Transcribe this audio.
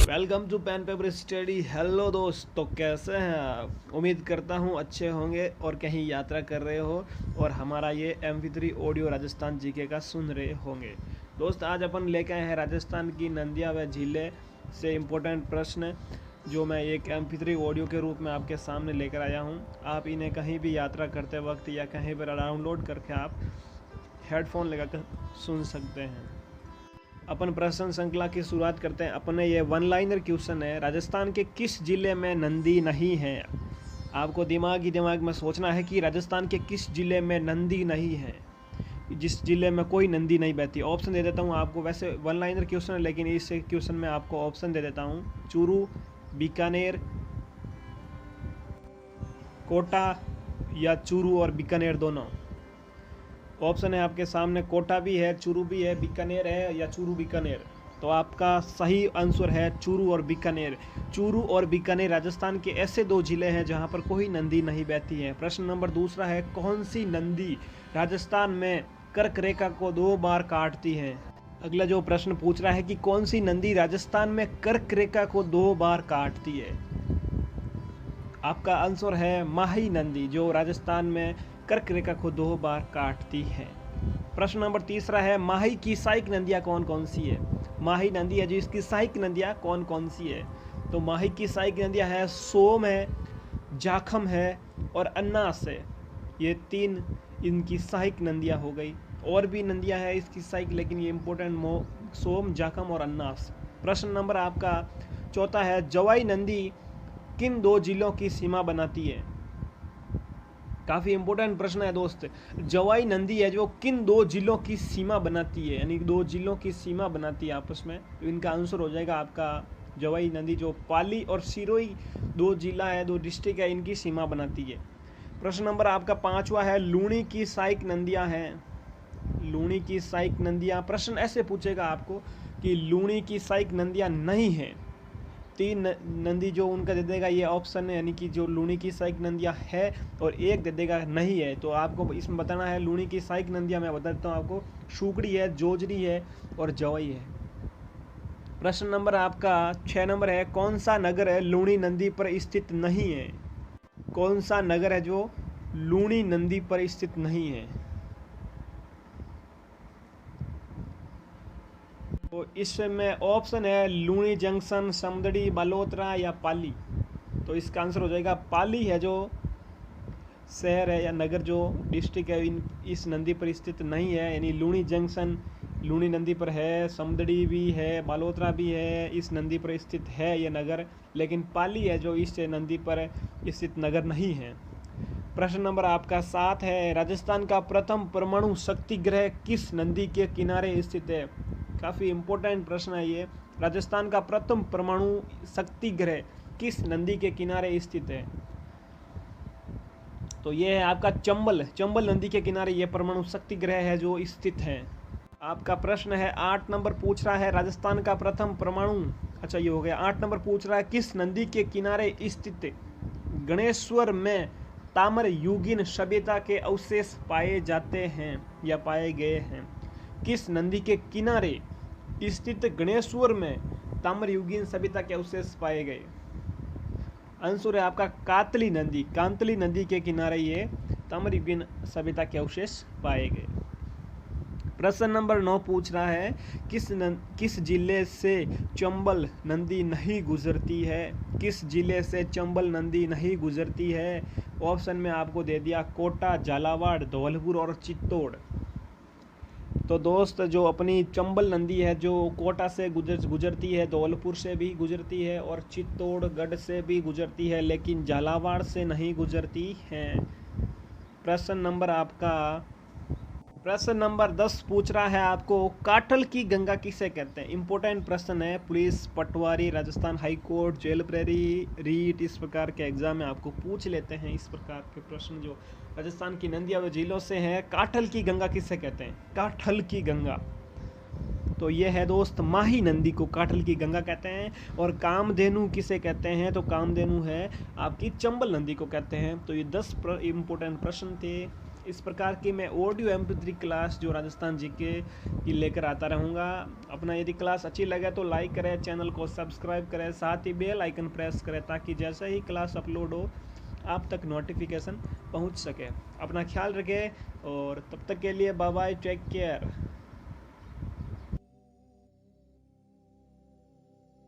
Welcome to pen paper study. Hello दोस्त, तो कैसे हैं आप? उम्मीद करता हूँ अच्छे होंगे और कहीं यात्रा कर रहे हो और हमारा ये MP3 ऑडियो राजस्थान जीके का सुन रहे होंगे। दोस्त, आज अपन लेके आए हैं राजस्थान की नदियाँ व झीलें से इम्पोर्टेंट प्रश्न जो मैं एक MP3 ऑडियो के रूप में आपके सामने लेकर आया हूँ। आप इन्हें कहीं भी यात्रा करते वक्त या कहीं पर डाउनलोड करके आप हेडफोन लगाकर सुन सकते हैं। अपन प्रश्न श्रृंखला की शुरुआत करते हैं। अपने ये वन लाइनर क्वेश्चन है, राजस्थान के किस जिले में नंदी नहीं है? आपको दिमाग में सोचना है कि राजस्थान के किस जिले में नंदी नहीं है, जिस जिले में कोई नंदी नहीं बहती। ऑप्शन दे देता हूँ आपको। वैसे वन लाइनर क्वेश्चन है लेकिन इस क्वेश्चन में आपको ऑप्शन दे देता हूँ। चूरू, बीकानेर, कोटा या चूरू और बीकानेर दोनों। ऑप्शन है आपके सामने, कोटा भी है, चूरू भी है, बीकानेर है या चूरू बीकानेर। तो आपका सही आंसर है चूरू और बीकानेर। चूरू और बीकानेर राजस्थान के ऐसे दो जिले हैं जहां पर कोई नदी नहीं बहती है। प्रश्न नंबर दूसरा है, कौन सी नदी राजस्थान में कर्क रेखा को 2 बार काटती है? अगला जो प्रश्न पूछ रहा है कि कौन सी नदी राजस्थान में कर्क रेखा को 2 बार काटती है? आपका आंसर है माही नदी, जो राजस्थान में कर्क रेखा को 2 बार काटती है। प्रश्न नंबर तीसरा है, माही की सहायक नदियाँ कौन कौन सी है? माही नदी है जो इसकी सहायक नदियाँ कौन कौन सी है? तो माही की सहायक नदियाँ है सोम है, जाखम है और अन्नास है। ये 3 इनकी सहायक नदियाँ हो गई। और भी नदियाँ हैं इसकी सहायक, लेकिन ये इम्पोर्टेंट सोम, जाखम और अन्नास। प्रश्न नंबर आपका चौथा है, जवाई नदी किन 2 जिलों की सीमा बनाती है? काफ़ी इंपॉर्टेंट प्रश्न है दोस्त। जवाई नदी है जो किन 2 जिलों की सीमा बनाती है, यानी 2 जिलों की सीमा बनाती है आपस में। तो इनका आंसर हो जाएगा आपका जवाई नदी, जो पाली और सिरोही 2 जिला है, 2 डिस्ट्रिक्ट है, इनकी सीमा बनाती है। प्रश्न नंबर आपका 5वां है, लूणी की सहायक नदियाँ हैं। लूणी की सहायक नदियाँ, प्रश्न ऐसे पूछेगा आपको कि लूणी की सहायक नदियाँ नहीं हैं। 3 नदी जो उनका दे देगा ये ऑप्शन है, यानी कि जो लूणी की सहायक नदियाँ है, और 1 दे देगा नहीं है। तो आपको इसमें बताना है लूणी की सहायक नदियाँ मैं बता देता हूँ आपको, शुकड़ी है, जोजरी है और जवाई है। प्रश्न नंबर आपका 6 नंबर है, कौन सा नगर है लूणी नदी पर स्थित नहीं है? कौन सा नगर है जो लूणी नदी पर स्थित नहीं है? तो इसमें ऑप्शन है लूणी जंक्शन, समदड़ी, बालोतरा या पाली। तो इसका आंसर हो जाएगा पाली है जो शहर है या नगर, जो डिस्ट्रिक्ट है, इस नदी पर स्थित नहीं है। यानी लूणी जंक्शन लूणी नदी पर है, समदड़ी भी है, बालोतरा भी है, इस नदी पर स्थित है ये नगर, लेकिन पाली है जो इस नदी पर स्थित नगर नहीं है। प्रश्न नंबर आपका 7 है, राजस्थान का प्रथम परमाणु शक्ति गृह किस नदी के किनारे स्थित है? काफ़ी इम्पोर्टेंट प्रश्न है ये। राजस्थान का प्रथम परमाणु शक्ति गृह किस नदी के किनारे स्थित है? तो ये है आपका चंबल नदी के किनारे ये परमाणु शक्ति गृह है जो स्थित है। आपका प्रश्न है 8 नंबर पूछ रहा है, राजस्थान का प्रथम परमाणु, अच्छा ये हो गया। 8 नंबर पूछ रहा है, किस नदी के किनारे स्थित गणेश्वर में ताम्र युगीन सभ्यता के अवशेष पाए जाते हैं या पाए गए हैं? किस नदी के किनारे स्थित गणेश्वर में ताम्र युगीन सभ्यता के अवशेष पाए गए? आंसर है आपका कांतली नदी के किनारे ये ताम्र युगीन सभ्यता के अवशेष पाए गए। प्रश्न नंबर 9 पूछ रहा है, किस जिले से चंबल नदी नहीं गुजरती है? किस जिले से चंबल नदी नहीं गुजरती है? ऑप्शन में आपको दे दिया कोटा, झालावाड़, धौलपुर और चित्तौड़। तो दोस्त, जो अपनी चंबल नदी है जो कोटा से गुजरती है, धौलपुर से भी गुजरती है और चित्तौड़गढ़ से भी गुजरती है, लेकिन झालावाड़ से नहीं गुजरती है। प्रश्न नंबर 10 पूछ रहा है आपको, काठल की गंगा किसे कहते हैं? इंपॉर्टेंट प्रश्न है, police, patwari, Rajasthan high court, jail प्रेरी, रीट, इस प्रकार के एग्जाम में आपको पूछ लेते हैं इस प्रकार के प्रश्न जो राजस्थान की नदियाँ व झीलों से हैं। काठल की गंगा किसे कहते हैं? काठल की गंगा, तो ये है दोस्त माही नदी को काठल की गंगा कहते हैं। और कामधेनु किसे कहते हैं? तो कामधेनु है आपकी चंबल नदी को कहते हैं। तो ये 10 इम्पोर्टेंट प्रश्न थे इस प्रकार की मैं ऑडियो MP3 क्लास जो राजस्थान जीके की लेकर आता रहूँगा। अपना यदि क्लास अच्छी लगे तो लाइक करें, चैनल को सब्सक्राइब करें, साथ ही बेल आइकन प्रेस करें ताकि जैसे ही क्लास अपलोड हो आप तक नोटिफिकेशन पहुंच सके। अपना ख्याल रखें और तब तक के लिए बाय बाय, टेक केयर।